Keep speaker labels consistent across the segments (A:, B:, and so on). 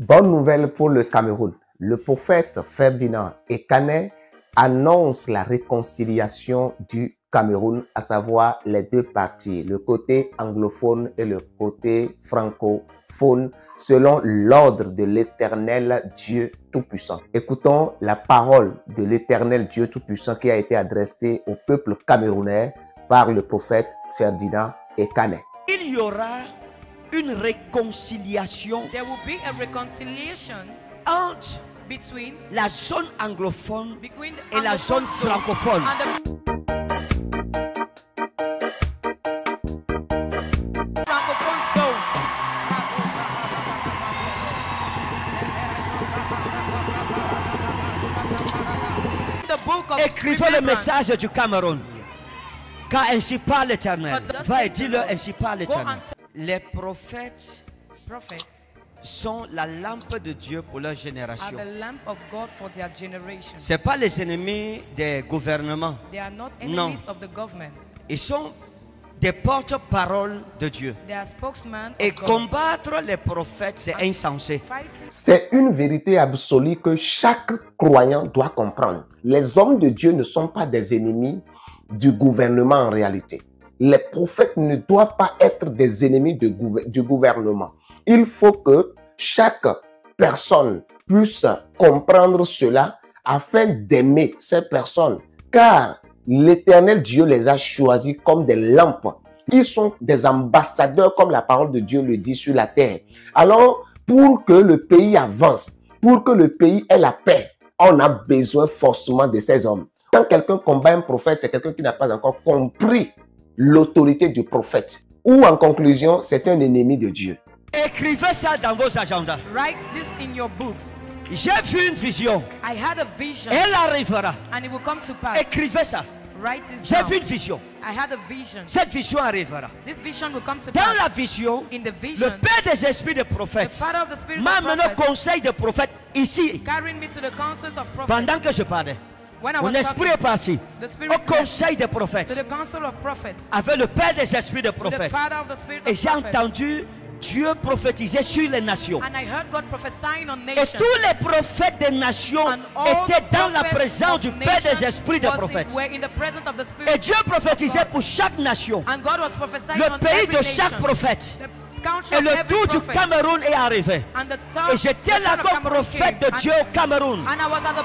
A: Bonne nouvelle pour le Cameroun. Le prophète Ferdinand Ekane annonce la réconciliation du Cameroun, à savoir les deux parties, le côté anglophone et le côté francophone, selon l'ordre de l'Éternel Dieu Tout-Puissant. Écoutons la parole de l'Éternel Dieu Tout-Puissant qui a été adressée au peuple camerounais par le prophète Ferdinand Ekane.
B: Il y aura une réconciliation entre la zone anglophone et la zone francophone. Écrivez le message du Cameroun, car ainsi parle l'Éternel. Va et dis-le, ainsi parle l'Éternel. Les prophètes sont la lampe de Dieu pour leur génération. Ce n'est pas les ennemis des gouvernements. Non. Ils sont des porte-paroles de Dieu. Et combattre les prophètes, c'est insensé.
A: C'est une vérité absolue que chaque croyant doit comprendre. Les hommes de Dieu ne sont pas des ennemis du gouvernement en réalité. Les prophètes ne doivent pas être des ennemis du gouvernement. Il faut que chaque personne puisse comprendre cela afin d'aimer ces personnes. Car l'Éternel Dieu les a choisis comme des lampes. Ils sont des ambassadeurs, comme la parole de Dieu le dit, sur la terre. Alors, pour que le pays avance, pour que le pays ait la paix, on a besoin forcément de ces hommes. Quand quelqu'un combat un prophète, c'est quelqu'un qui n'a pas encore compris l'autorité du prophète. Ou en conclusion, c'est un ennemi de Dieu.
B: Écrivez ça dans vos agendas.
C: Write this in your books.
B: J'ai vu une vision.
C: I had a vision.
B: Elle arrivera.
C: And it will come to pass.
B: Écrivez ça.
C: Write this
B: J'ai
C: down.
B: vu une vision.
C: I had a vision.
B: Cette vision arrivera.
C: This vision will come to
B: Dans
C: pass.
B: la vision,
C: In the vision,
B: le Père des esprits de
C: the
B: prophètes
C: Father of the Spirit
B: m'a
C: of
B: mené au
C: prophets,
B: conseil de prophètes ici.
C: carrying me to the councils of prophets.
B: Pendant que je parlais,
C: When I
B: mon
C: was
B: esprit est
C: talking,
B: parti
C: the Spirit
B: au
C: left
B: conseil des
C: to
B: prophètes
C: the council of prophets.
B: avec le Père des esprits de
C: With the
B: prophètes.
C: Father of the Spirit
B: Et
C: of
B: j'ai
C: prophets.
B: entendu Dieu prophétiser sur les nations.
C: And I heard God prophesying on
B: Et
C: nations.
B: tous les prophètes des nations
C: And all
B: étaient
C: the
B: dans la
C: prophets
B: présence
C: of
B: du Père des
C: nations
B: esprits des prophètes.
C: were in the presence of the Spirit
B: Et Dieu prophétisait pour chaque nation.
C: And God was prophesying
B: Le
C: on
B: pays
C: every
B: de chaque
C: nation.
B: prophète.
C: The country
B: Et
C: of
B: le
C: every
B: tour du
C: prophet.
B: Cameroun est arrivé.
C: And the top,
B: Et j'étais
C: the
B: là
C: son of
B: comme
C: Cameroun
B: prophète
C: came.
B: de Dieu au Cameroun.
C: And I was at the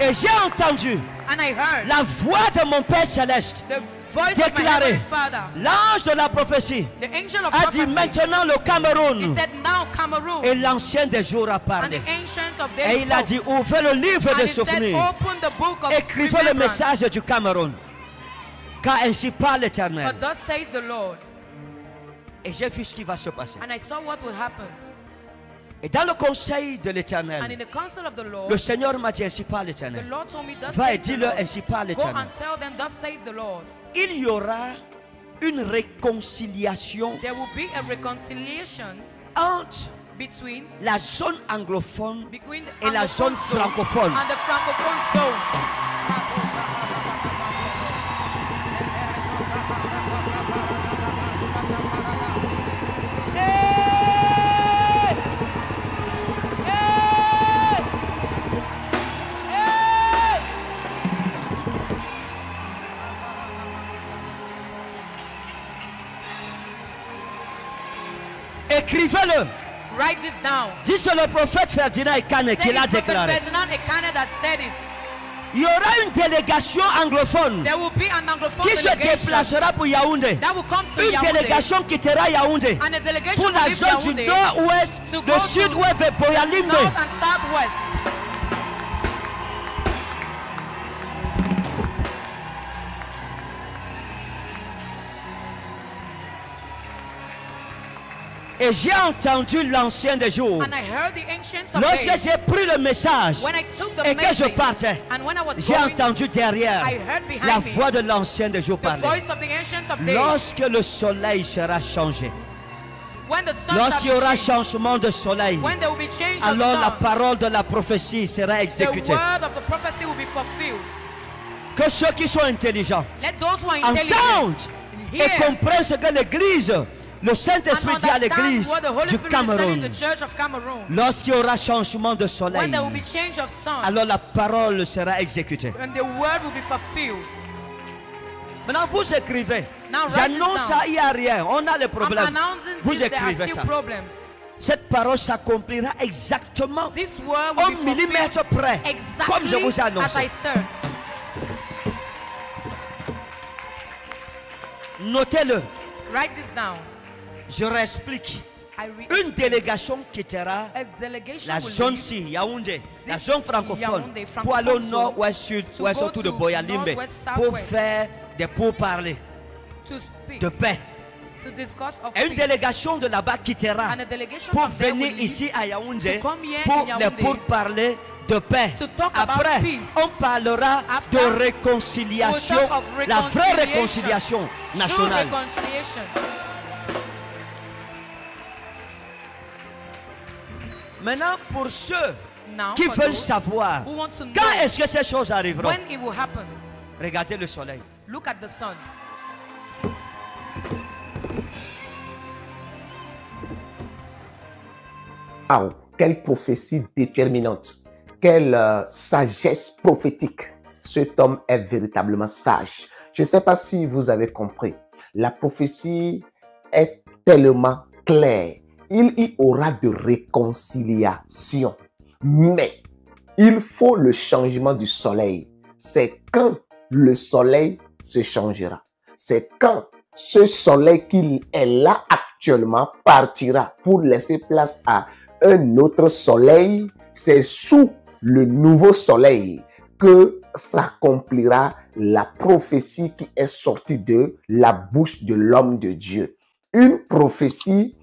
B: Et j'ai entendu
C: and I heard
B: la voix de mon Père céleste
C: the voice
B: déclarer.
C: of my heavenly Father.
B: L'ange de la prophétie
C: The angel of
B: a dit
C: prophecy.
B: maintenant le
C: He
B: Cameroun.
C: said, now Cameroun.
B: Et l'ancien des jours a
C: And
B: parlé.
C: the ancients of
B: Et
C: days
B: il a
C: spoke.
B: dit ouvrez le livre
C: And
B: des
C: he said,
B: souvenirs.
C: open the book of
B: Écrivez le
C: remembrance.
B: message du Cameroun. Car ainsi parle l'Éternel.
C: For thus says the Lord.
B: Et j'ai vu ce qui va se passer.
C: And I saw what would happen.
B: Et dans le conseil de
C: And in
B: l'Éternel,
C: the council of the Lord,
B: le Seigneur m'a dit ainsi parle
C: the
B: l'Éternel.
C: Lord told me, thus
B: Va et
C: says the
B: dis-le
C: Lord.
B: ainsi parle
C: Go
B: l'Éternel.
C: and tell them, thus says the Lord.
B: Il y aura une réconciliation
C: There will be a reconciliation
B: entre
C: between
B: la zone anglophone
C: the
B: et la zone
C: Anglophone zone
B: francophone.
C: and the francophone zone.
B: Écrivez-le.
C: Write this down.
B: Dis sur le prophète Ferdinand Ekane qui
C: Say
B: l'a
C: it's Prophet
B: déclaré.
C: Ferdinand Ekane that said it.
B: Il y aura une délégation anglophone
C: There will be an Anglophone
B: qui se
C: delegation
B: déplacera pour Yaoundé.
C: that will come to
B: Une
C: Yaoundé.
B: délégation quittera Yaoundé
C: And a delegation
B: pour la
C: will leave
B: zone du
C: Yaoundé
B: nord-ouest,
C: to
B: de
C: go to
B: sud-ouest et Boyalimbe.
C: north and southwest.
B: Et j'ai entendu l'ancien des jours.
C: And I heard the ancients of
B: Lorsque
C: days.
B: j'ai pris le message
C: When I took the
B: et que je
C: message,
B: partais,
C: and when I was
B: j'ai
C: going,
B: entendu derrière
C: I heard behind
B: la
C: me
B: voix de l'ancien des jours
C: the
B: parler.
C: voice of the ancients of days.
B: Lorsque le soleil sera changé,
C: When the sun
B: lorsqu'il y
C: shall
B: aura
C: be changed,
B: changement de soleil,
C: when there will be change of
B: alors la
C: sun,
B: parole de la prophétie sera
C: the
B: exécutée.
C: word of the prophecy will be fulfilled.
B: Que ceux qui sont intelligents
C: Let those who are intelligent
B: entendent et
C: hear
B: comprennent ce que l'Église Le Saint-Esprit dit à l'église du Cameroun, lorsqu'il y aura changement de soleil, alors la parole sera exécutée. Maintenant, vous écrivez. J'annonce ça, il n'y a rien. On a les problèmes. Vous écrivez ça. Cette parole s'accomplira exactement au millimètre près, comme je vous ai annoncé. Notez-le. Je réexplique. Une délégation quittera la zone ci, Yaoundé, la zone francophone, pour aller au nord, ouest, sud, ouest autour de Boyalimbe, pour faire des pourparlers de paix. Et une délégation de là-bas quittera pour venir ici à Yaoundé pour les pourparlers de paix. Après, on parlera de réconciliation, la vraie réconciliation nationale. Maintenant, pour ceux qui veulent savoir quand est-ce que ces choses arriveront, regardez le soleil.
C: Look at the sun.
A: Wow, quelle prophétie déterminante, quelle sagesse prophétique. Cet homme est véritablement sage. Je ne sais pas si vous avez compris. La prophétie est tellement claire. Il y aura de réconciliation. Mais il faut le changement du soleil. C'est quand le soleil se changera. C'est quand ce soleil qui est là actuellement partira pour laisser place à un autre soleil. C'est sous le nouveau soleil que s'accomplira la prophétie qui est sortie de la bouche de l'homme de Dieu. Une prophétie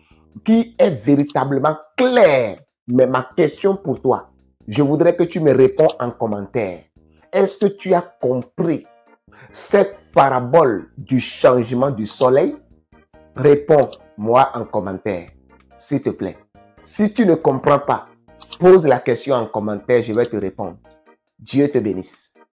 A: qui est véritablement claire. Mais ma question pour toi, je voudrais que tu me réponds en commentaire. Est-ce que tu as compris cette parabole du changement du soleil? Réponds-moi en commentaire, s'il te plaît. Si tu ne comprends pas, pose la question en commentaire, je vais te répondre. Dieu te bénisse.